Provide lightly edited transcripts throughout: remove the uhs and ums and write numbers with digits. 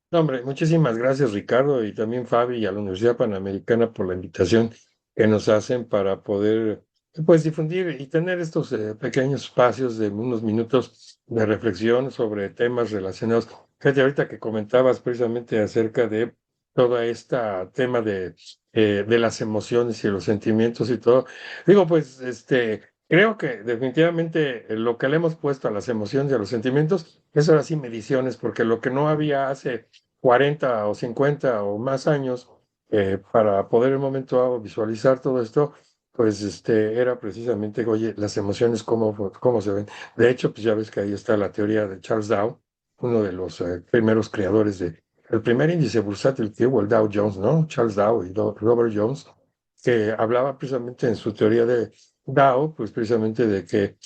No, hombre, muchísimas gracias, Ricardo, y también Fabi y a la Universidad Panamericana por la invitación que nos hacen para poder, pues, difundir y tener estos pequeños espacios de unos minutos de reflexión sobre temas relacionados. Fíjate, ahorita que comentabas precisamente acerca de todo este tema de las emociones y los sentimientos y todo. Digo, pues, creo que definitivamente lo que le hemos puesto a las emociones y a los sentimientos es ahora sí mediciones, porque lo que no había hace 40 o 50 o más años para poder en un momento dado visualizar todo esto, pues era precisamente, oye, las emociones, cómo se ven. De hecho, pues ya ves que ahí está la teoría de Charles Dow, uno de los primeros creadores el primer índice bursátil que hubo, el Dow Jones, ¿no? Charles Dow y Robert Jones, que hablaba precisamente en su teoría de Dow, pues precisamente de que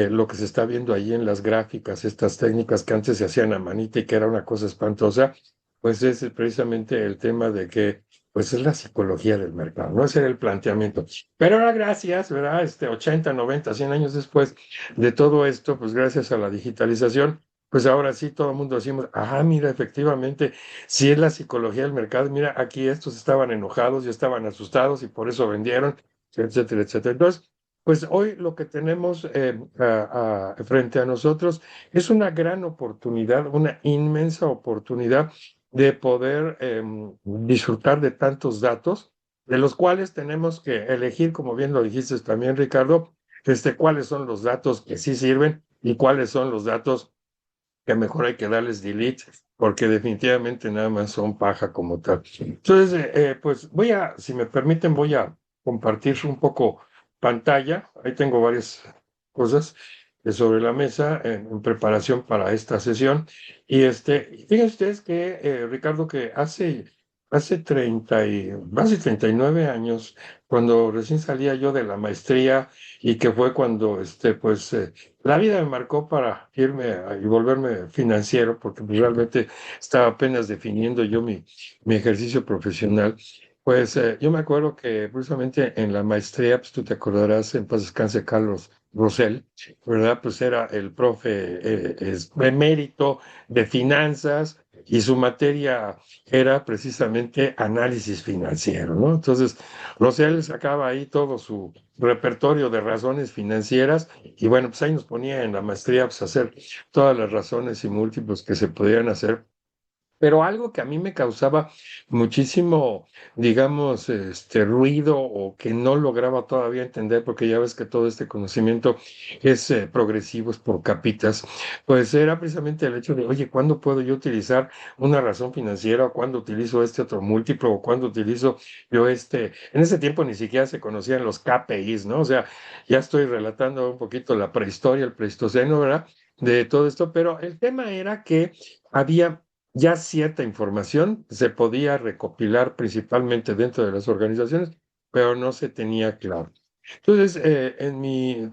lo que se está viendo ahí en las gráficas, estas técnicas que antes se hacían a manita y que era una cosa espantosa, pues es precisamente el tema de que, pues es la psicología del mercado, no ese era el planteamiento. Pero ahora gracias, ¿verdad? 80, 90, 100 años después de todo esto, pues gracias a la digitalización, pues ahora sí todo el mundo decimos, mira, efectivamente, si es la psicología del mercado, mira, aquí estos estaban enojados y estaban asustados y por eso vendieron, etcétera, etcétera. Entonces, pues hoy lo que tenemos frente a nosotros es una gran oportunidad, una inmensa oportunidad de poder disfrutar de tantos datos, de los cuales tenemos que elegir, como bien lo dijiste también, Ricardo, cuáles son los datos que sí sirven y cuáles son los datos que mejor hay que darles delete, porque definitivamente nada más son paja como tal. Entonces, pues si me permiten, voy a compartir un poco pantalla. Ahí tengo varias cosas sobre la mesa en preparación para esta sesión. Y fíjense ustedes que, Ricardo, que hace 39 años, cuando recién salía yo de la maestría y que fue cuando, la vida me marcó para y volverme financiero, porque pues, realmente estaba apenas definiendo yo mi ejercicio profesional. Pues yo me acuerdo que precisamente en la maestría, pues tú te acordarás, en paz descanse Carlos Rosell, ¿verdad? Pues era el profe emérito de finanzas y su materia era precisamente análisis financiero, ¿no? Entonces, Rosell sacaba ahí todo su repertorio de razones financieras y bueno, pues ahí nos ponía en la maestría pues, a hacer todas las razones y múltiplos que se podían hacer. Pero algo que a mí me causaba muchísimo, digamos, ruido o que no lograba todavía entender, porque ya ves que todo este conocimiento es progresivo, es por capitas, pues era precisamente el hecho de, oye, ¿cuándo puedo yo utilizar una razón financiera o cuándo utilizo este otro múltiplo o cuándo utilizo yo en ese tiempo ni siquiera se conocían los KPIs, ¿no? O sea, ya estoy relatando un poquito la prehistoria, el pleistoceno, ¿verdad? De todo esto, pero el tema era que había ya cierta información se podía recopilar principalmente dentro de las organizaciones, pero no se tenía claro. Entonces,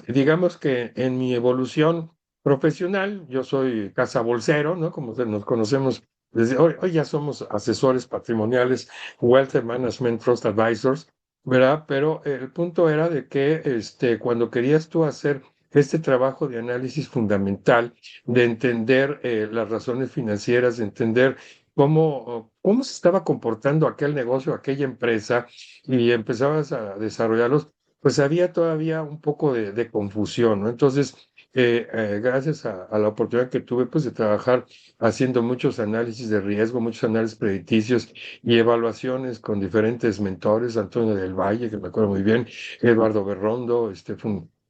digamos que en mi evolución profesional, yo soy cazabolsero, ¿no? Como nos conocemos desde hoy ya somos asesores patrimoniales, Wealth Management Trust Advisors, ¿verdad? Pero el punto era de que cuando querías tú hacer este trabajo de análisis fundamental, de entender las razones financieras, de entender cómo se estaba comportando aquel negocio, aquella empresa, y empezabas a desarrollarlos, pues había todavía un poco de confusión, ¿no? Entonces, gracias a la oportunidad que tuve, pues, de trabajar haciendo muchos análisis de riesgo, muchos análisis predicticios y evaluaciones con diferentes mentores, Antonio del Valle, que me acuerdo muy bien, Eduardo Berrondo,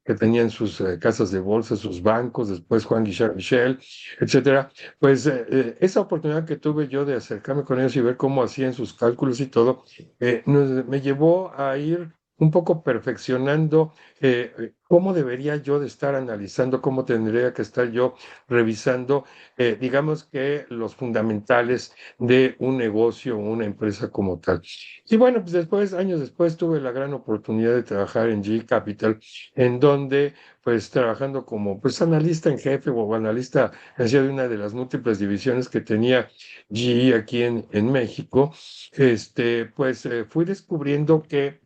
que tenían sus casas de bolsa, sus bancos, después Juan Guichard Michel, etcétera. Pues esa oportunidad que tuve yo de acercarme con ellos y ver cómo hacían sus cálculos y todo, me llevó a ir un poco perfeccionando cómo debería yo de estar analizando, cómo tendría que estar yo revisando, digamos que los fundamentales de un negocio o una empresa como tal. Y bueno, pues después, años después, tuve la gran oportunidad de trabajar en G Capital, en donde, pues trabajando como pues analista en jefe o analista hacía de una de las múltiples divisiones que tenía GE aquí en México, pues fui descubriendo que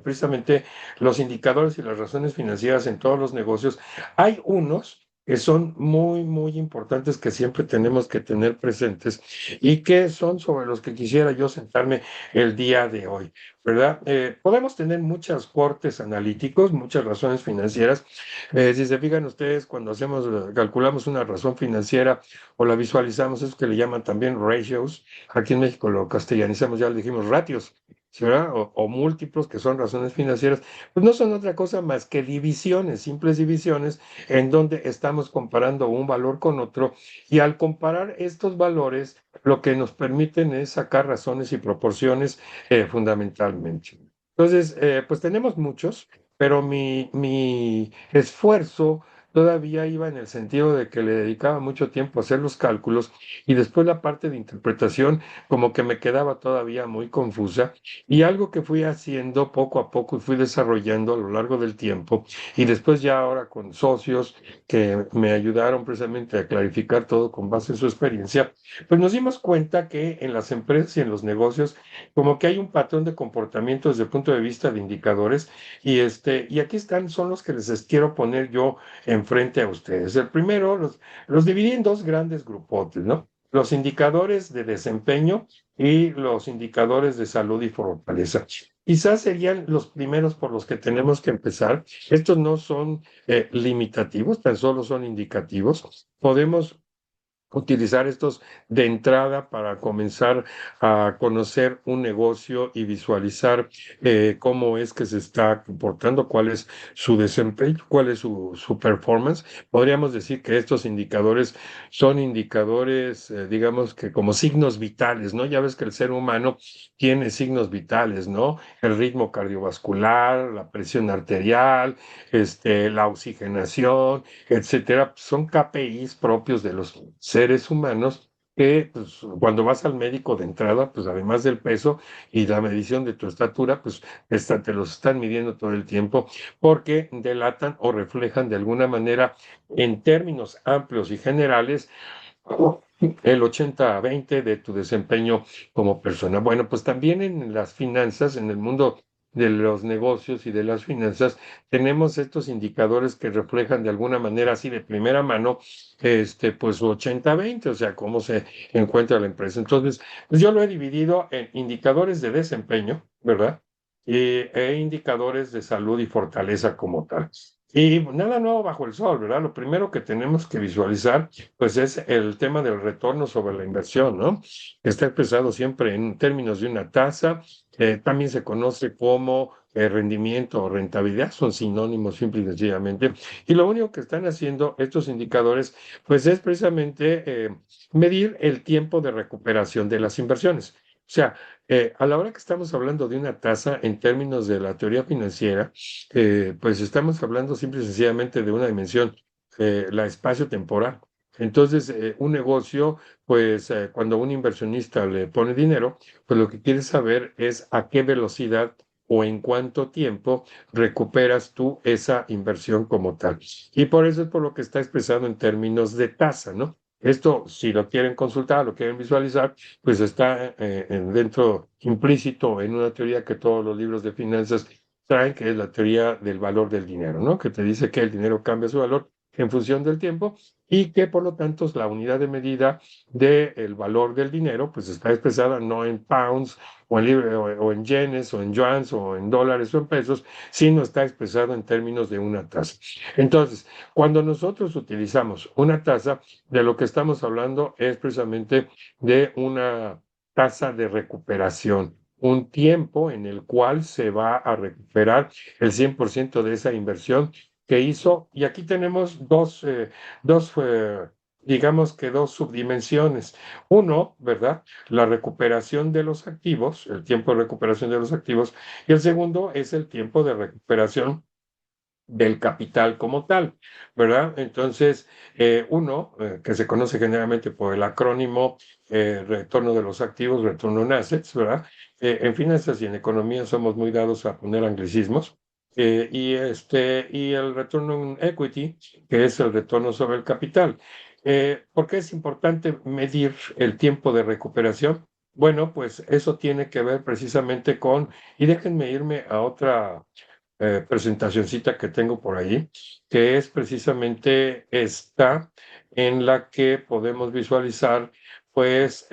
precisamente los indicadores y las razones financieras en todos los negocios, hay unos. que son muy, muy importantes, que siempre tenemos que tener presentes y que son sobre los que quisiera yo sentarme el día de hoy, ¿verdad? Podemos tener muchos cortes analíticos, muchas razones financieras. Si se fijan ustedes, cuando calculamos una razón financiera o la visualizamos, eso que le llaman también ratios, aquí en México lo castellanizamos, ya le dijimos ratios, ¿sí, verdad? O múltiplos, que son razones financieras, pues no son otra cosa más que divisiones, simples divisiones, en donde estamos comparando un valor con otro, y al comparar estos valores, lo que nos permiten es sacar razones y proporciones fundamentalmente. Entonces, pues tenemos muchos, pero mi esfuerzo todavía iba en el sentido de que le dedicaba mucho tiempo a hacer los cálculos, y después la parte de interpretación como que me quedaba todavía muy confusa, y algo que fui haciendo poco a poco y fui desarrollando a lo largo del tiempo, y después ya ahora con socios que me ayudaron precisamente a clarificar todo con base en su experiencia, pues nos dimos cuenta que en las empresas y en los negocios como que hay un patrón de comportamiento desde el punto de vista de indicadores, y aquí están, son los que les quiero poner yo enfrente a ustedes. El primero, los dividí en dos grandes grupotes, ¿no? Los indicadores de desempeño y los indicadores de salud y fortaleza. Quizás serían los primeros por los que tenemos que empezar. Estos no son limitativos, tan solo son indicativos. Podemos utilizar estos de entrada para comenzar a conocer un negocio y visualizar cómo es que se está comportando, cuál es su desempeño, cuál es su performance. Podríamos decir que estos indicadores son indicadores, digamos que como signos vitales, ¿no? Ya ves que el ser humano tiene signos vitales, ¿no? El ritmo cardiovascular, la presión arterial, la oxigenación, etcétera. Son KPIs propios de los seres humanos que, pues, cuando vas al médico de entrada, pues además del peso y la medición de tu estatura, pues te los están midiendo todo el tiempo, porque delatan o reflejan de alguna manera, en términos amplios y generales, el 80-20 de tu desempeño como persona. Bueno, pues también en las finanzas, en el mundo de los negocios y de las finanzas, tenemos estos indicadores que reflejan de alguna manera, así de primera mano, pues 80-20, o sea, cómo se encuentra la empresa. Entonces, pues yo lo he dividido en indicadores de desempeño, ¿verdad? E indicadores de salud y fortaleza como tal. Y nada nuevo bajo el sol, ¿verdad? Lo primero que tenemos que visualizar, pues, es el tema del retorno sobre la inversión, ¿no? Está expresado siempre en términos de una tasa, también se conoce como rendimiento o rentabilidad, son sinónimos simple y sencillamente. Y lo único que están haciendo estos indicadores, pues, es precisamente medir el tiempo de recuperación de las inversiones. O sea, a la hora que estamos hablando de una tasa en términos de la teoría financiera, pues estamos hablando simple y sencillamente de una dimensión, la espacio-temporal. Entonces, un negocio, pues cuando un inversionista le pone dinero, pues lo que quiere saber es a qué velocidad o en cuánto tiempo recuperas tú esa inversión como tal. Y por eso es por lo que está expresado en términos de tasa, ¿no? Esto, si lo quieren consultar, lo quieren visualizar, pues está dentro, implícito en una teoría que todos los libros de finanzas traen, que es la teoría del valor del dinero, ¿no? Que te dice que el dinero cambia su valor en función del tiempo, y que por lo tanto la unidad de medida del valor del dinero pues está expresada no en pounds o en o en yenes o en yuans o en dólares o en pesos, sino está expresado en términos de una tasa. Entonces, cuando nosotros utilizamos una tasa, de lo que estamos hablando es precisamente de una tasa de recuperación, un tiempo en el cual se va a recuperar el 100% de esa inversión que hizo. Y aquí tenemos dos, digamos que dos subdimensiones. Uno, ¿verdad? La recuperación de los activos, el tiempo de recuperación de los activos, y el segundo es el tiempo de recuperación del capital como tal, ¿verdad? Entonces, uno, que se conoce generalmente por el acrónimo retorno de los activos, retorno on assets, ¿verdad? En finanzas y en economía somos muy dados a poner anglicismos. Y el retorno on equity, que es el retorno sobre el capital. ¿Por qué es importante medir el tiempo de recuperación? Bueno, pues eso tiene que ver precisamente con, y déjenme irme a presentacioncita que tengo por ahí, que es precisamente esta en la que podemos visualizar, pues,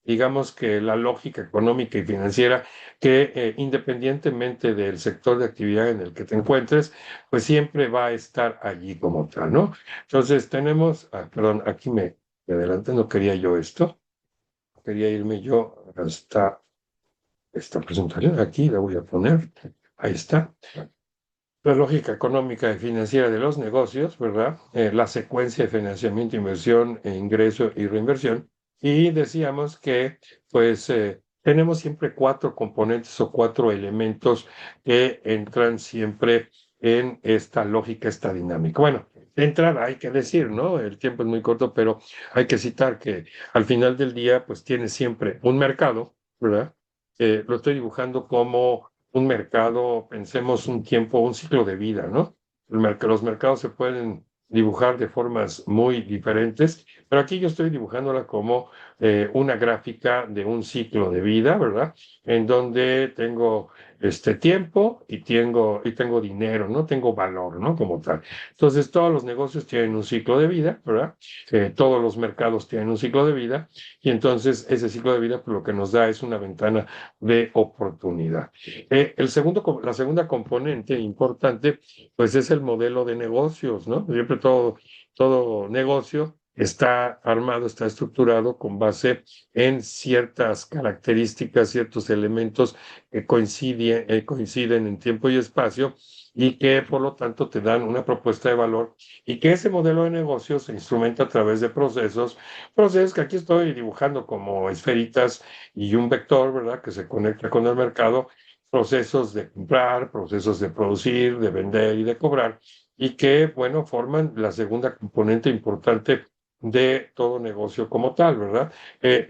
digamos que la lógica económica y financiera que independientemente del sector de actividad en el que te encuentres, pues siempre va a estar allí como tal, ¿no? Entonces tenemos, perdón, aquí me adelanté, no quería yo esto, quería irme yo hasta esta presentación, aquí la voy a poner, ahí está. La lógica económica y financiera de los negocios, ¿verdad? La secuencia de financiamiento, inversión, ingreso y reinversión. Y decíamos que, pues, tenemos siempre cuatro componentes o cuatro elementos que entran siempre en esta lógica, esta dinámica. Bueno, de entrada hay que decir, ¿no? El tiempo es muy corto, pero hay que citar que al final del día, pues, tiene siempre un mercado, ¿verdad? Lo estoy dibujando como un mercado, pensemos un tiempo, un ciclo de vida, ¿no? Los mercados se pueden dibujar de formas muy diferentes, pero aquí yo estoy dibujándola como una gráfica de un ciclo de vida, ¿verdad? En donde tengo este tiempo y tengo dinero, ¿no? Tengo valor, ¿no? Como tal. Entonces, todos los negocios tienen un ciclo de vida, ¿verdad? Todos los mercados tienen un ciclo de vida y entonces ese ciclo de vida pues, lo que nos da es una ventana de oportunidad. La segunda componente importante, pues es el modelo de negocios, ¿no? Siempre todo negocio está armado, está estructurado con base en ciertas características, ciertos elementos que coinciden en tiempo y espacio y que por lo tanto te dan una propuesta de valor y que ese modelo de negocio se instrumenta a través de procesos que aquí estoy dibujando como esferitas y un vector, ¿verdad?, que se conecta con el mercado, procesos de comprar, procesos de producir, de vender y de cobrar, y que, bueno, forman la segunda componente importante de todo negocio como tal, ¿verdad?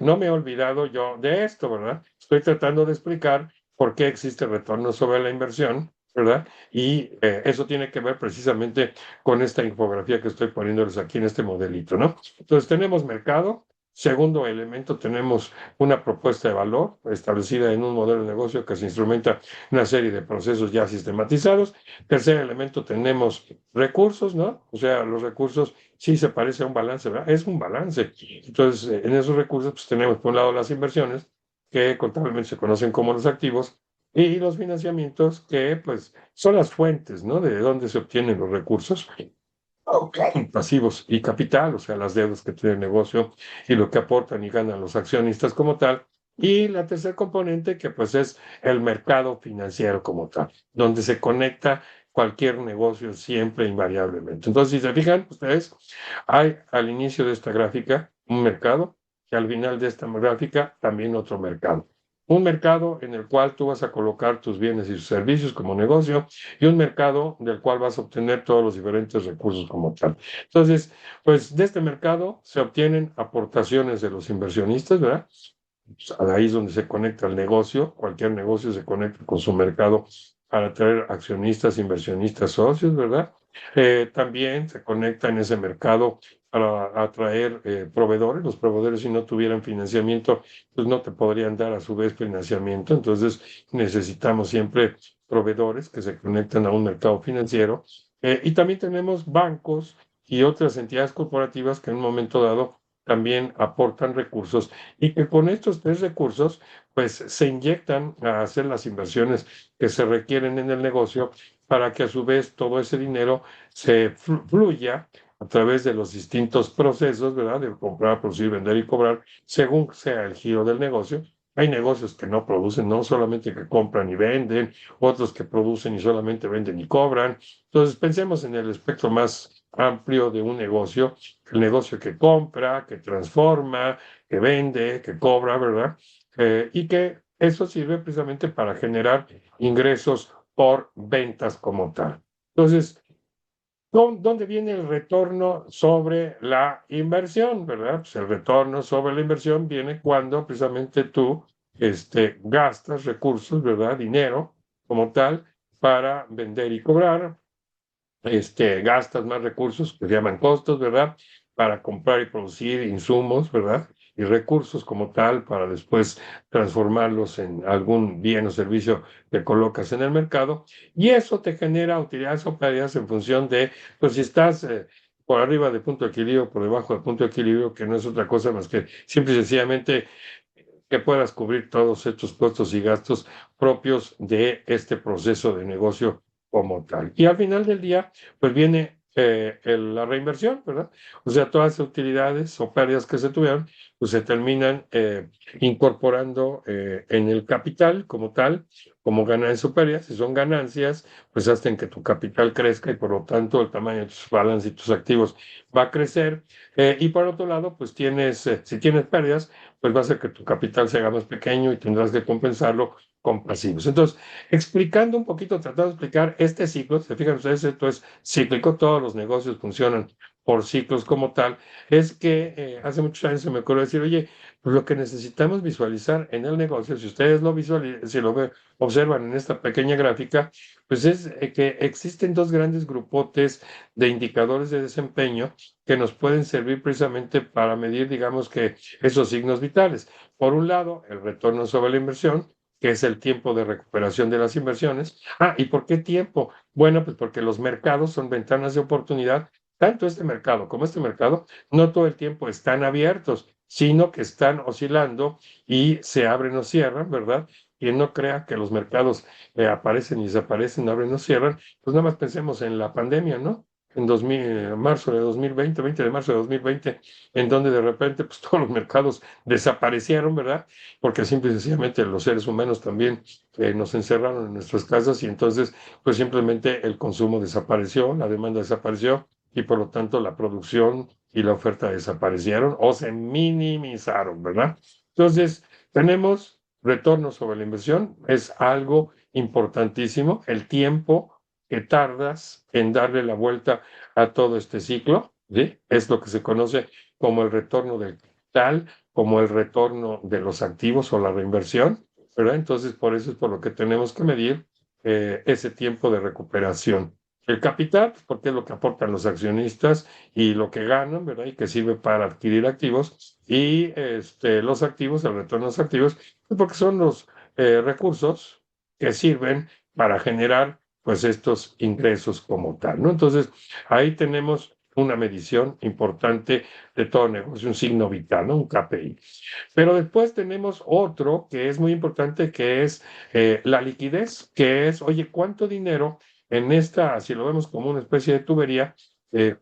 No me he olvidado yo de esto, ¿verdad? Estoy tratando de explicar por qué existe retorno sobre la inversión, ¿verdad? Y eso tiene que ver precisamente con esta infografía que estoy poniéndoles aquí en este modelito, ¿no? Entonces tenemos mercado. Segundo elemento, tenemos una propuesta de valor establecida en un modelo de negocio que se instrumenta una serie de procesos ya sistematizados. Tercer elemento, tenemos recursos, ¿no? O sea, los recursos sí se parece a un balance, ¿verdad? Es un balance. Entonces, en esos recursos, pues tenemos por un lado las inversiones, que contablemente se conocen como los activos, y los financiamientos, que pues son las fuentes, ¿no? De dónde se obtienen los recursos pasivos y capital, o sea, las deudas que tiene el negocio y lo que aportan y ganan los accionistas como tal. Y la tercer componente, que pues es el mercado financiero como tal, donde se conecta cualquier negocio siempre invariablemente. Entonces, si se fijan ustedes, hay al inicio de esta gráfica un mercado y al final de esta gráfica también otro mercado. Un mercado en el cual tú vas a colocar tus bienes y sus servicios como negocio y un mercado del cual vas a obtener todos los diferentes recursos como tal. Entonces, pues de este mercado se obtienen aportaciones de los inversionistas, ¿verdad? Pues, ahí es donde se conecta el negocio, cualquier negocio se conecta con su mercado para atraer accionistas, inversionistas, socios, ¿verdad? También se conecta en ese mercado para atraer proveedores. Los proveedores, si no tuvieran financiamiento, pues no te podrían dar a su vez financiamiento. Entonces, necesitamos siempre proveedores que se conectan a un mercado financiero. Y también tenemos bancos y otras entidades corporativas que en un momento dado también aportan recursos y que con estos tres recursos, pues se inyectan a hacer las inversiones que se requieren en el negocio para que a su vez todo ese dinero se fluya a través de los distintos procesos, ¿verdad? De comprar, producir, vender y cobrar, según sea el giro del negocio. Hay negocios que no producen, no solamente que compran y venden, otros que producen y solamente venden y cobran. Entonces, pensemos en el espectro más amplio de un negocio, el negocio que compra, que transforma, que vende, que cobra, ¿verdad? Y que eso sirve precisamente para generar ingresos por ventas como tal. Entonces, ¿dónde viene el retorno sobre la inversión, verdad? Pues el retorno sobre la inversión viene cuando precisamente tú gastas recursos, ¿verdad? Dinero como tal para vender y cobrar, gastas más recursos que se llaman costos, ¿verdad? Para comprar y producir insumos, ¿verdad? y recursos como tal para después transformarlos en algún bien o servicio que colocas en el mercado y eso te genera utilidades o pérdidas en función de, pues si estás por arriba de punto de equilibrio, por debajo de punto de equilibrio, que no es otra cosa más que simple y sencillamente que puedas cubrir todos estos costos y gastos propios de este proceso de negocio como tal. Y al final del día, pues viene la reinversión, ¿verdad? O sea, todas las utilidades o pérdidas que se tuvieron, pues se terminan incorporando en el capital como tal, como ganancias o pérdidas. Si son ganancias, pues hacen que tu capital crezca y por lo tanto el tamaño de tus balances y tus activos va a crecer. Y por otro lado, pues si tienes pérdidas, pues va a hacer que tu capital se haga más pequeño y tendrás que compensarlo con pasivos. Entonces, explicando un poquito, tratando de explicar este ciclo, se fijan ustedes, esto es cíclico, todos los negocios funcionan por ciclos como tal, es que hace muchos años se me ocurrió decir, oye, pues lo que necesitamos visualizar en el negocio, si ustedes lo visualizan, si observan en esta pequeña gráfica, pues es que existen dos grandes grupotes de indicadores de desempeño que nos pueden servir precisamente para medir, digamos que esos signos vitales. Por un lado, el retorno sobre la inversión, que es el tiempo de recuperación de las inversiones. ¿Y por qué tiempo? Bueno, pues porque los mercados son ventanas de oportunidad. Tanto este mercado como este mercado no todo el tiempo están abiertos, sino que están oscilando y se abren o cierran, ¿verdad? Quien no crea que los mercados aparecen y desaparecen, abren o cierran, pues nada más pensemos en la pandemia, ¿no? En marzo de 2020, 20 de marzo de 2020, en donde de repente pues, todos los mercados desaparecieron, ¿verdad? Porque simple y sencillamente los seres humanos también nos encerraron en nuestras casas y entonces pues simplemente el consumo desapareció, la demanda desapareció y por lo tanto la producción y la oferta desaparecieron o se minimizaron, ¿verdad? Entonces tenemos retorno sobre la inversión, es algo importantísimo, el tiempo que tardas en darle la vuelta a todo este ciclo, ¿sí? Es lo que se conoce como el retorno del capital, como el retorno de los activos o la reinversión, ¿verdad? Entonces, por eso es por lo que tenemos que medir ese tiempo de recuperación. El capital, pues, porque es lo que aportan los accionistas y lo que ganan, ¿verdad? Y que sirve para adquirir activos. Y los activos, el retorno de los activos, pues porque son los recursos que sirven para generar pues estos ingresos como tal, ¿no? Entonces, ahí tenemos una medición importante de todo negocio, un signo vital, ¿no? Un KPI. Pero después tenemos otro que es muy importante, que es la liquidez, que es, oye, ¿cuánto dinero en esta, si lo vemos como una especie de tubería,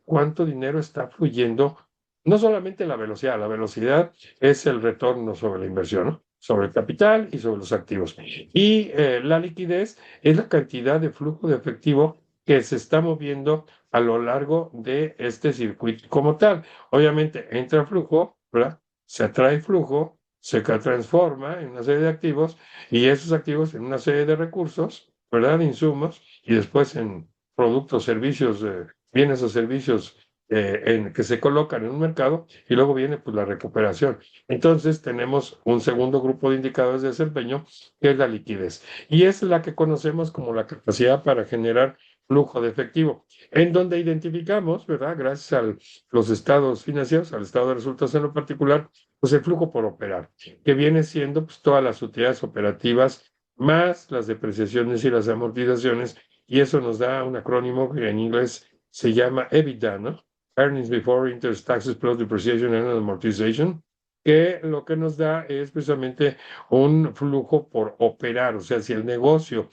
cuánto dinero está fluyendo? No solamente la velocidad es el retorno sobre la inversión, ¿no? Sobre el capital y sobre los activos. Y la liquidez es la cantidad de flujo de efectivo que se está moviendo a lo largo de este circuito como tal. Obviamente entra flujo, ¿verdad? Se atrae flujo, se transforma en una serie de activos y esos activos en una serie de recursos, ¿verdad? Insumos y después en productos, servicios, bienes o servicios que se colocan en un mercado y luego viene pues la recuperación. Entonces tenemos un segundo grupo de indicadores de desempeño que es la liquidez y es la que conocemos como la capacidad para generar flujo de efectivo, en donde identificamos, ¿verdad? Gracias a los estados financieros, al estado de resultados en lo particular, pues el flujo por operar, que viene siendo pues, todas las utilidades operativas más las depreciaciones y las amortizaciones, y eso nos da un acrónimo que en inglés se llama EBITDA, ¿no? Earnings Before Interest, Taxes Plus Depreciation and Amortization, que lo que nos da es precisamente un flujo por operar, o sea, si el negocio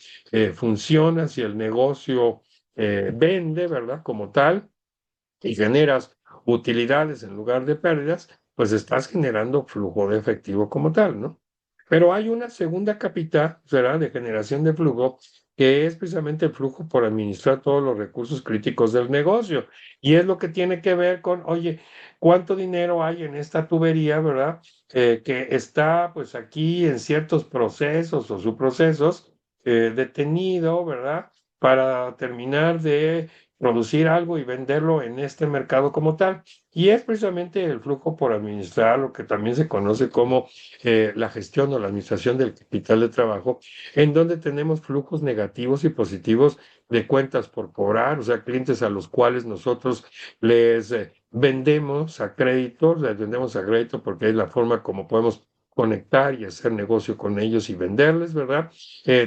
funciona, si el negocio vende, ¿verdad? Como tal, y generas utilidades en lugar de pérdidas, pues estás generando flujo de efectivo como tal, ¿no? Pero hay una segunda capital, será de generación de flujo, que es precisamente el flujo por administrar todos los recursos críticos del negocio. Y es lo que tiene que ver con, oye, ¿cuánto dinero hay en esta tubería, verdad? Que está pues aquí en ciertos procesos o subprocesos detenido, ¿verdad? Para terminar de producir algo y venderlo en este mercado como tal. Y es precisamente el flujo por administrar, lo que también se conoce como la gestión o la administración del capital de trabajo, en donde tenemos flujos negativos y positivos de cuentas por cobrar, o sea, clientes a los cuales nosotros les vendemos a crédito, les vendemos a crédito porque es la forma como podemos conectar y hacer negocio con ellos y venderles, ¿verdad?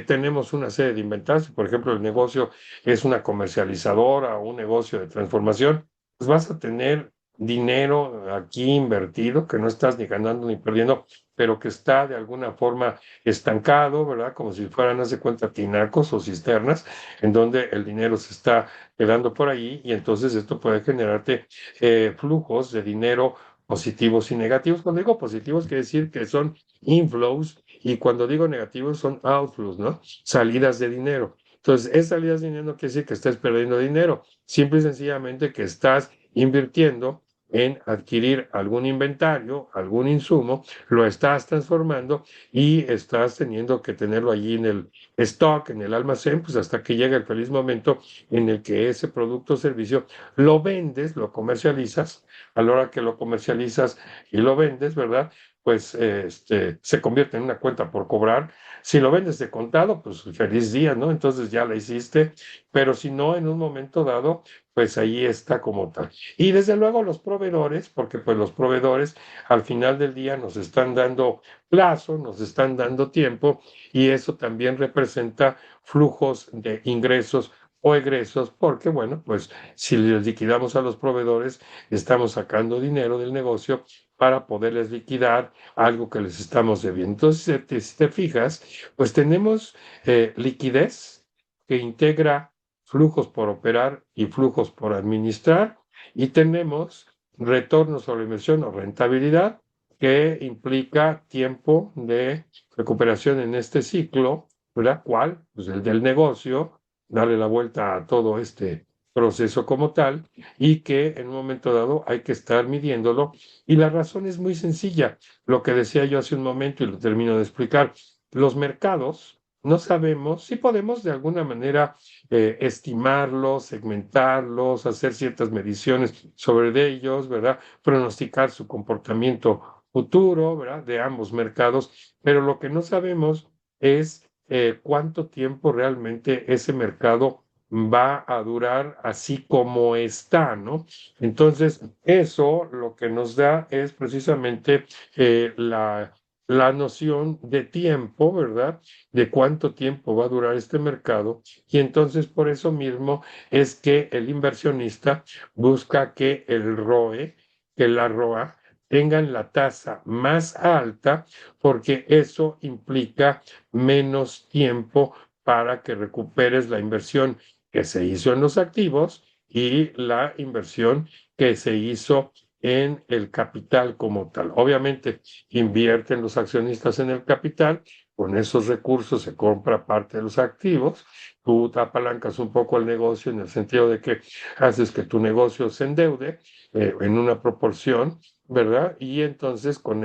Tenemos una serie de inventarios, por ejemplo, el negocio es una comercializadora o un negocio de transformación, pues vas a tener dinero aquí invertido, que no estás ni ganando ni perdiendo, pero que está de alguna forma estancado, ¿verdad? Como si fueran, haz de cuenta, tinacos o cisternas, en donde el dinero se está quedando por ahí y entonces esto puede generarte flujos de dinero positivos y negativos. Cuando digo positivos, quiere decir que son inflows y cuando digo negativos son outflows, ¿no? Salidas de dinero. Entonces, es salidas de dinero no quiere decir que estés perdiendo dinero, simple y sencillamente que estás invirtiendo en adquirir algún inventario, algún insumo, lo estás transformando y estás teniendo que tenerlo allí en el stock, en el almacén, pues hasta que llega el feliz momento en el que ese producto o servicio lo vendes, lo comercializas, a la hora que lo comercializas y lo vendes, ¿verdad? Pues se convierte en una cuenta por cobrar. Si lo vendes de contado, pues feliz día, ¿no? Entonces ya la hiciste, pero si no, en un momento dado, pues ahí está como tal. Y desde luego los proveedores, porque pues los proveedores al final del día nos están dando plazo, nos están dando tiempo y eso también representa flujos de ingresos o egresos, porque bueno, pues si les liquidamos a los proveedores, estamos sacando dinero del negocio para poderles liquidar algo que les estamos debiendo. Entonces, si te fijas, pues tenemos liquidez que integra flujos por operar y flujos por administrar, y tenemos retorno sobre inversión o rentabilidad que implica tiempo de recuperación en este ciclo, ¿verdad? ¿Cuál? Pues el del negocio, darle la vuelta a todo este proceso como tal y que en un momento dado hay que estar midiéndolo. Y la razón es muy sencilla, lo que decía yo hace un momento y lo termino de explicar. Los mercados no sabemos si podemos de alguna manera estimarlos, segmentarlos, hacer ciertas mediciones sobre de ellos, ¿verdad? Pronosticar su comportamiento futuro, ¿verdad? De ambos mercados, pero lo que no sabemos es cuánto tiempo realmente ese mercado va a durar así como está, ¿no? Entonces, eso lo que nos da es precisamente la noción de tiempo, ¿verdad? De cuánto tiempo va a durar este mercado. Y entonces, por eso mismo es que el inversionista busca que el ROE, que la ROA, tengan la tasa más alta, porque eso implica menos tiempo para que recuperes la inversión que se hizo en los activos y la inversión que se hizo en el capital como tal. Obviamente, invierten los accionistas en el capital, con esos recursos se compra parte de los activos, tú te apalancas un poco el negocio en el sentido de que haces que tu negocio se endeude en una proporción, ¿verdad? Y entonces con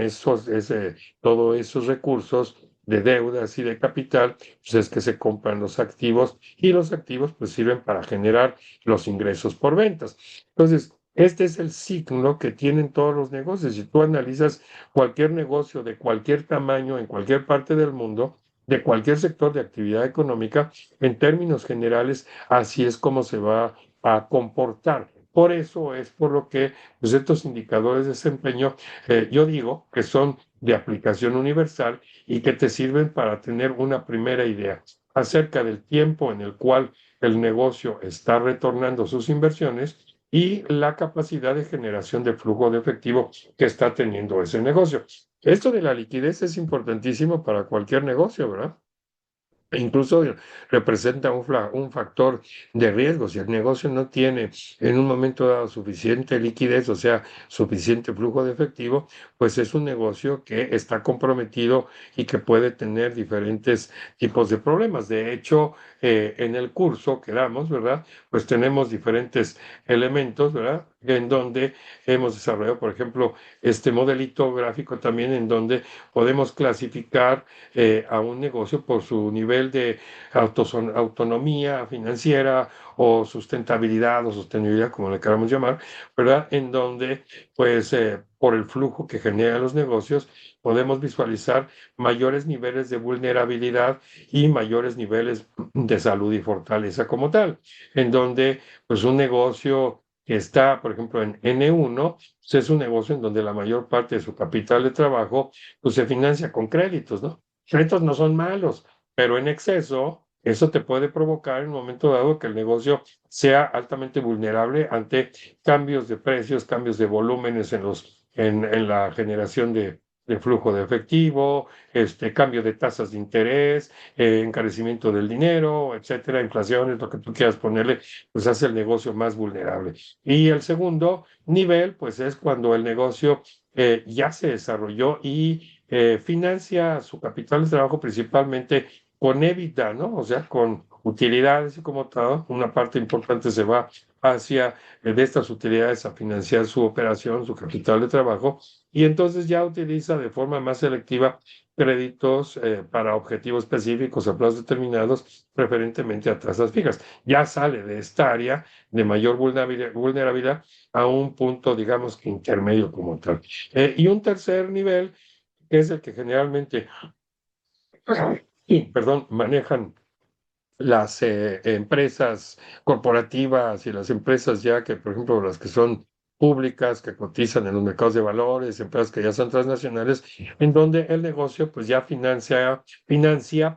todos esos recursos de deudas y de capital, pues es que se compran los activos y los activos pues sirven para generar los ingresos por ventas. Entonces, este es el ciclo que tienen todos los negocios. Si tú analizas cualquier negocio de cualquier tamaño en cualquier parte del mundo, de cualquier sector de actividad económica, en términos generales, así es como se va a comportar. Por eso es por lo que pues, estos indicadores de desempeño, yo digo que son de aplicación universal y que te sirven para tener una primera idea acerca del tiempo en el cual el negocio está retornando sus inversiones y la capacidad de generación de flujo de efectivo que está teniendo ese negocio. Esto de la liquidez es importantísimo para cualquier negocio, ¿verdad? E incluso representa un factor de riesgo. Si el negocio no tiene en un momento dado suficiente liquidez, o sea, suficiente flujo de efectivo, pues es un negocio que está comprometido y que puede tener diferentes tipos de problemas. De hecho, en el curso que damos, ¿verdad? Pues tenemos diferentes elementos, ¿verdad? En donde hemos desarrollado, por ejemplo, este modelito gráfico también en donde podemos clasificar a un negocio por su nivel de autonomía financiera o sustentabilidad o sostenibilidad, como le queramos llamar, ¿verdad? En donde, pues, por el flujo que generan los negocios, podemos visualizar mayores niveles de vulnerabilidad y mayores niveles de salud y fortaleza como tal, en donde, pues, un negocio que está, por ejemplo, en N1, pues es un negocio en donde la mayor parte de su capital de trabajo pues, se financia con créditos, ¿no? Créditos no son malos, pero en exceso, eso te puede provocar en un momento dado que el negocio sea altamente vulnerable ante cambios de precios, cambios de volúmenes en la generación de flujo de efectivo, cambio de tasas de interés, encarecimiento del dinero, etcétera, inflación, es lo que tú quieras ponerle, pues hace el negocio más vulnerable. Y el segundo nivel, pues es cuando el negocio ya se desarrolló y financia su capital de trabajo principalmente con EBITDA, ¿no? O sea, con utilidades y como tal, una parte importante se va hacia de estas utilidades a financiar su operación, su capital de trabajo, y entonces ya utiliza de forma más selectiva créditos para objetivos específicos a plazos determinados, preferentemente a tasas fijas. Ya sale de esta área de mayor vulnerabilidad a un punto, digamos, que intermedio como tal. Y un tercer nivel, que es el que generalmente, perdón, manejan las empresas corporativas y las empresas ya que, por ejemplo, las que son públicas, que cotizan en los mercados de valores, empresas que ya son transnacionales, en donde el negocio pues ya financia,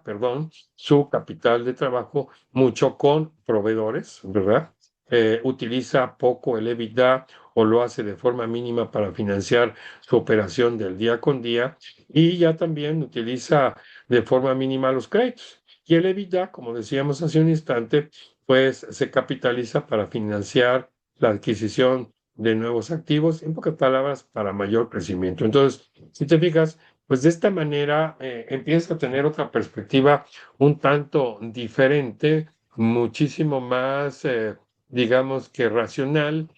perdón, su capital de trabajo mucho con proveedores, ¿verdad? Utiliza poco el EBITDA o lo hace de forma mínima para financiar su operación del día con día y ya también utiliza de forma mínima los créditos. Y el EBITDA, como decíamos hace un instante, pues se capitaliza para financiar la adquisición de nuevos activos, en pocas palabras, para mayor crecimiento. Entonces, si te fijas, pues de esta manera empiezas a tener otra perspectiva un tanto diferente, muchísimo más, digamos que racional,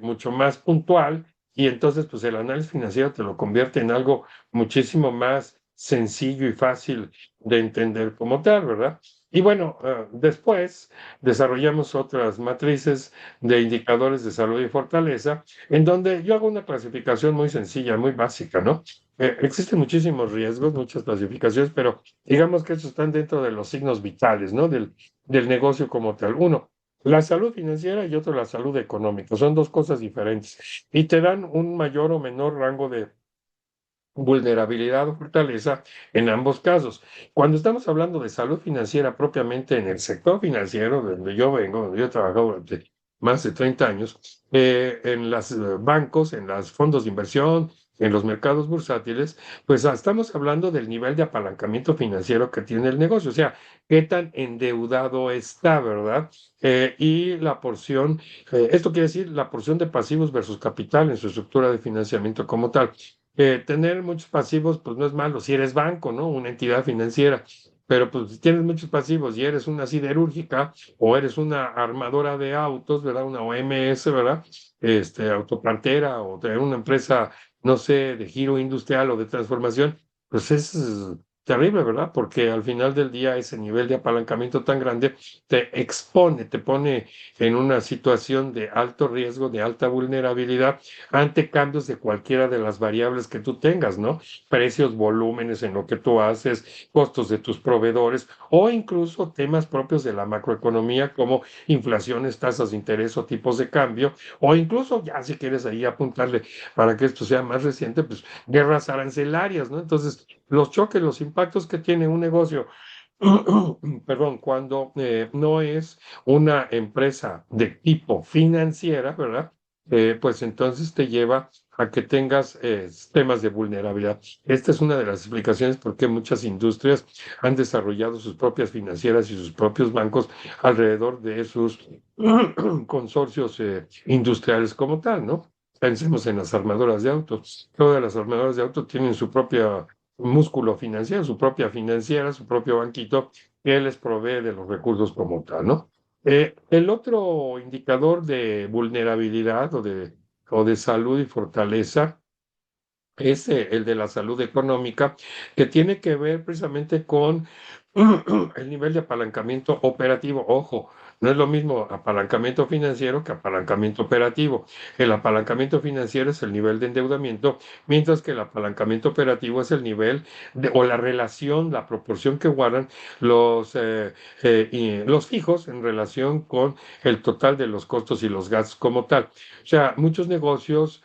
mucho más puntual, y entonces pues el análisis financiero te lo convierte en algo muchísimo más sencillo y fácil de entender como tal, ¿verdad? Y bueno, después desarrollamos otras matrices de indicadores de salud y fortaleza, en donde yo hago una clasificación muy sencilla, muy básica, ¿no? Existen muchísimos riesgos, muchas clasificaciones, pero digamos que estos están dentro de los signos vitales, ¿no? Del negocio como tal. Uno, la salud financiera y otro, la salud económica. Son dos cosas diferentes y te dan un mayor o menor rango de vulnerabilidad o fortaleza en ambos casos. Cuando estamos hablando de salud financiera propiamente en el sector financiero, de donde yo vengo, donde yo he trabajado durante más de 30 años, en los bancos, en los fondos de inversión, en los mercados bursátiles, pues estamos hablando del nivel de apalancamiento financiero que tiene el negocio, o sea, qué tan endeudado está, ¿verdad? Y la porción, esto quiere decir la porción de pasivos versus capital en su estructura de financiamiento como tal. Tener muchos pasivos, pues no es malo, si eres banco, ¿no? Una entidad financiera, pero pues si tienes muchos pasivos y eres una siderúrgica o eres una armadora de autos, ¿verdad? Una OMS, ¿verdad? Autopartera o de una empresa, no sé, de giro industrial o de transformación, pues es terrible, ¿verdad? Porque al final del día ese nivel de apalancamiento tan grande te expone, te pone en una situación de alto riesgo, de alta vulnerabilidad ante cambios de cualquiera de las variables que tú tengas, ¿no? Precios, volúmenes en lo que tú haces, costos de tus proveedores o incluso temas propios de la macroeconomía como inflaciones, tasas de interés o tipos de cambio, o incluso ya si quieres ahí apuntarle para que esto sea más reciente, pues guerras arancelarias, ¿no? Entonces, los choques, los impactos que tiene un negocio perdón, cuando no es una empresa de tipo financiera, ¿verdad? Pues entonces te lleva a que tengas temas de vulnerabilidad. Esta es una de las explicaciones por qué muchas industrias han desarrollado sus propias financieras y sus propios bancos alrededor de sus consorcios industriales como tal, ¿no? Pensemos en las armadoras de autos. Todas las armadoras de autos tienen su propia músculo financiero, su propia financiera, su propio banquito, que les provee de los recursos como tal, ¿no? El otro indicador de vulnerabilidad o de salud y fortaleza es el de la salud económica, que tiene que ver precisamente con el nivel de apalancamiento operativo. Ojo, No es lo mismo apalancamiento financiero que apalancamiento operativo. El apalancamiento financiero es el nivel de endeudamiento, mientras que el apalancamiento operativo es el nivel o la relación, la proporción que guardan los fijos en relación con el total de los costos y los gastos como tal. O sea, muchos negocios,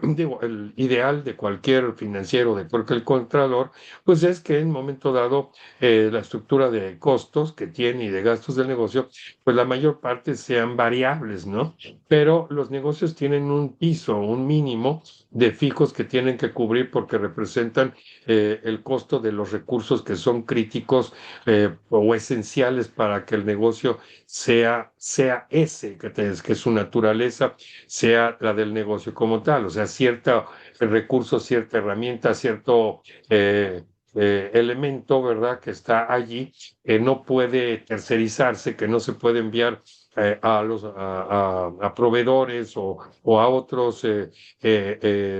digo, el ideal de cualquier financiero, de cualquier contador, pues es que en un momento dado la estructura de costos que tiene y de gastos del negocio, pues la mayor parte sean variables, ¿no? Pero los negocios tienen un piso, un mínimo de fijos que tienen que cubrir porque representan el costo de los recursos que son críticos o esenciales para que el negocio sea ese, que su naturaleza sea la del negocio como tal, o sea, cierto recurso, cierta herramienta, cierto elemento, ¿verdad?, que está allí, que no puede tercerizarse, que no se puede enviar a proveedores o a otros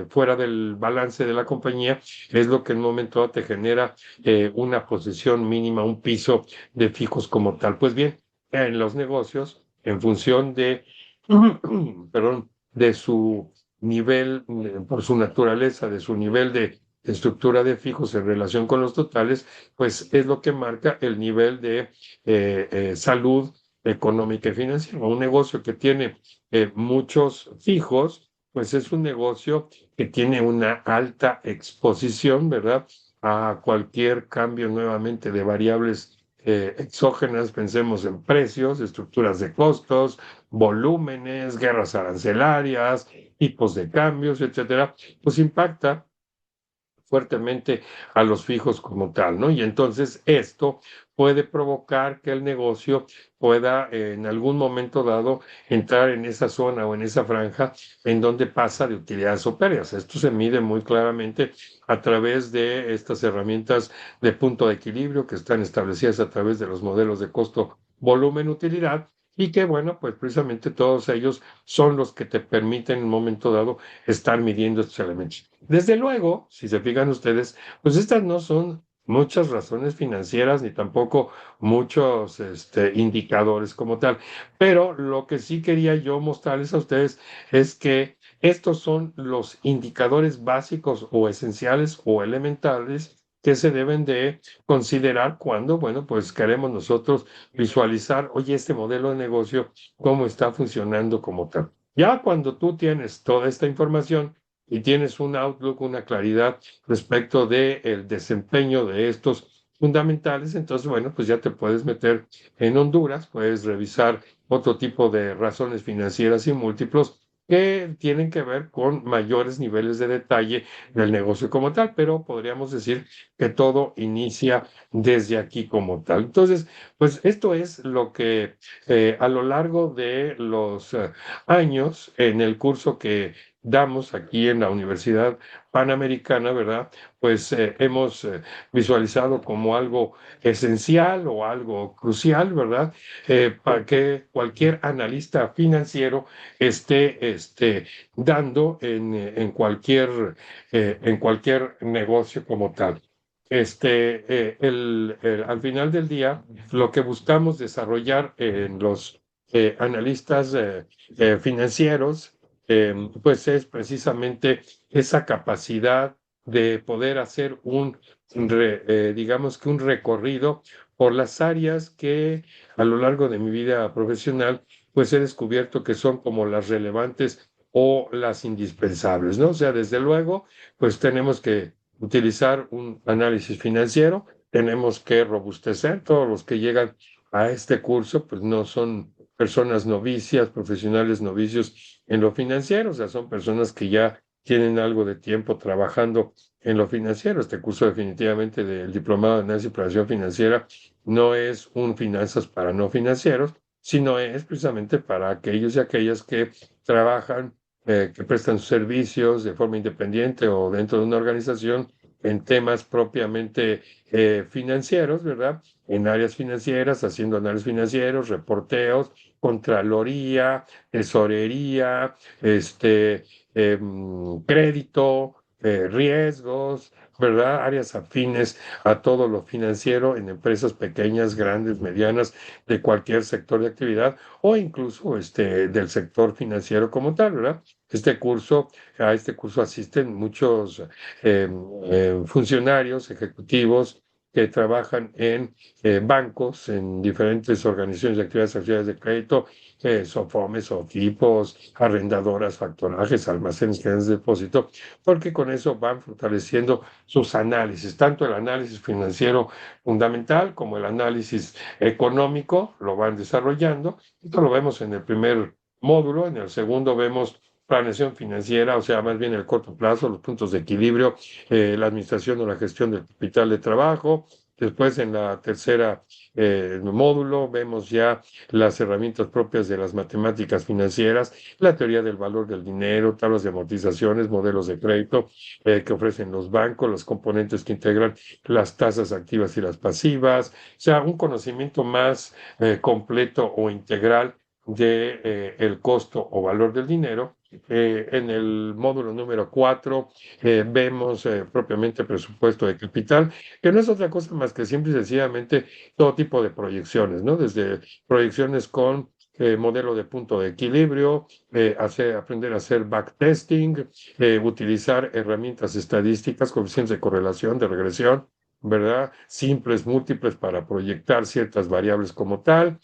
fuera del balance de la compañía, es lo que en un momento dado te genera una posición mínima, un piso de fijos como tal. Pues bien, en los negocios, en función de, perdón, de su nivel, por su naturaleza, de su nivel de estructura de fijos en relación con los totales, pues es lo que marca el nivel de salud económica y financiera. Un negocio que tiene muchos fijos, pues es un negocio que tiene una alta exposición, ¿verdad?, a cualquier cambio nuevamente de variables exógenas, pensemos en precios, estructuras de costos, volúmenes, guerras arancelarias, tipos de cambios, etcétera, pues impacta fuertemente a los fijos como tal, ¿no? Y entonces esto puede provocar que el negocio pueda en algún momento dado entrar en esa zona o en esa franja en donde pasa de utilidades o pérdidas. Esto se mide muy claramente a través de estas herramientas de punto de equilibrio que están establecidas a través de los modelos de costo, volumen, utilidad, y que, bueno, pues precisamente todos ellos son los que te permiten en un momento dado estar midiendo estos elementos. Desde luego, si se fijan ustedes, pues estas no son muchas razones financieras ni tampoco muchos indicadores como tal. Pero lo que sí quería yo mostrarles a ustedes es que estos son los indicadores básicos o esenciales o elementales que se deben de considerar cuando, bueno, pues queremos nosotros visualizar, oye, este modelo de negocio, cómo está funcionando como tal. Ya cuando tú tienes toda esta información, y tienes un outlook, una claridad respecto del desempeño de estos fundamentales, entonces, bueno, pues ya te puedes meter en Honduras, puedes revisar otro tipo de razones financieras y múltiplos que tienen que ver con mayores niveles de detalle del negocio como tal, pero podríamos decir que todo inicia desde aquí como tal. Entonces, pues esto es lo que a lo largo de los años en el curso que damos aquí en la Universidad Panamericana, ¿verdad? Pues hemos visualizado como algo esencial o algo crucial, ¿verdad? Para que cualquier analista financiero esté dando en cualquier negocio como tal. Al final del día, lo que buscamos desarrollar en los analistas financieros, pues es precisamente esa capacidad de poder hacer digamos que un recorrido por las áreas que a lo largo de mi vida profesional, pues he descubierto que son como las relevantes o las indispensables, ¿no? O sea, desde luego, pues tenemos que utilizar un análisis financiero, tenemos que robustecer todos los que llegan a este curso, pues no son personas novicias, profesionales novicios en lo financiero, o sea, son personas que ya tienen algo de tiempo trabajando en lo financiero. Este curso definitivamente del Diplomado de Análisis y Planificación Financiera no es un finanzas para no financieros, sino es precisamente para aquellos y aquellas que trabajan, que prestan sus servicios de forma independiente o dentro de una organización en temas propiamente financieros, ¿verdad? En áreas financieras, haciendo análisis financieros, reporteos, contraloría, tesorería, crédito, riesgos, ¿verdad? Áreas afines a todo lo financiero en empresas pequeñas, grandes, medianas, de cualquier sector de actividad o incluso del sector financiero como tal, ¿verdad? A este curso asisten muchos funcionarios, ejecutivos que trabajan en bancos, en diferentes organizaciones de actividades de crédito, SOFOMES, SOFIPOS, arrendadoras, factorajes, almacenes, cadenas de depósito, porque con eso van fortaleciendo sus análisis, tanto el análisis financiero fundamental como el análisis económico, lo van desarrollando. Esto lo vemos en el primer módulo. En el segundo vemos planeación financiera, o sea, más bien el corto plazo, los puntos de equilibrio, la administración o la gestión del capital de trabajo. Después, en la tercera módulo, vemos ya las herramientas propias de las matemáticas financieras, la teoría del valor del dinero, tablas de amortizaciones, modelos de crédito que ofrecen los bancos, los componentes que integran las tasas activas y las pasivas, o sea, un conocimiento más completo o integral de el costo o valor del dinero. En el módulo número 4 vemos propiamente presupuesto de capital, que no es otra cosa más que simple y sencillamente todo tipo de proyecciones, ¿no? Desde proyecciones con modelo de punto de equilibrio, aprender a hacer backtesting, utilizar herramientas estadísticas, coeficientes de correlación, de regresión, ¿verdad? Simples, múltiples para proyectar ciertas variables como tal.